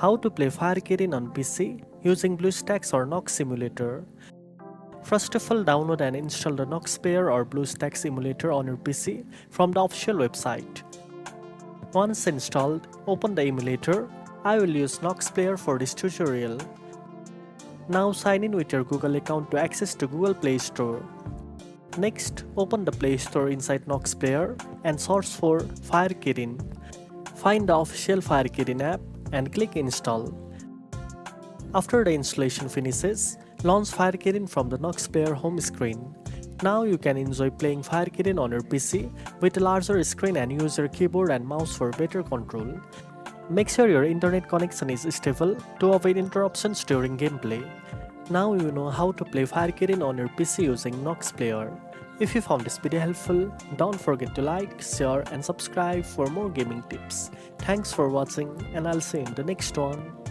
How to play Fire Kirin on PC using BlueStacks or Nox Emulator. First of all, download and install the Nox Player or BlueStacks emulator on your PC from the official website. Once installed, open the emulator. I will use Nox Player for this tutorial. Now sign in with your Google account to access the Google Play Store. Next, open the Play Store inside Nox Player and search for Fire Kirin. Find the official Fire Kirin app and click install. After the installation finishes, launch Fire Kirin from the Nox Player home screen. Now you can enjoy playing Fire Kirin on your PC with a larger screen and use your keyboard and mouse for better control. Make sure your internet connection is stable to avoid interruptions during gameplay. Now you know how to play Fire Kirin on your PC using Nox Player. If you found this video helpful, don't forget to like, share and subscribe for more gaming tips. Thanks for watching and I'll see you in the next one.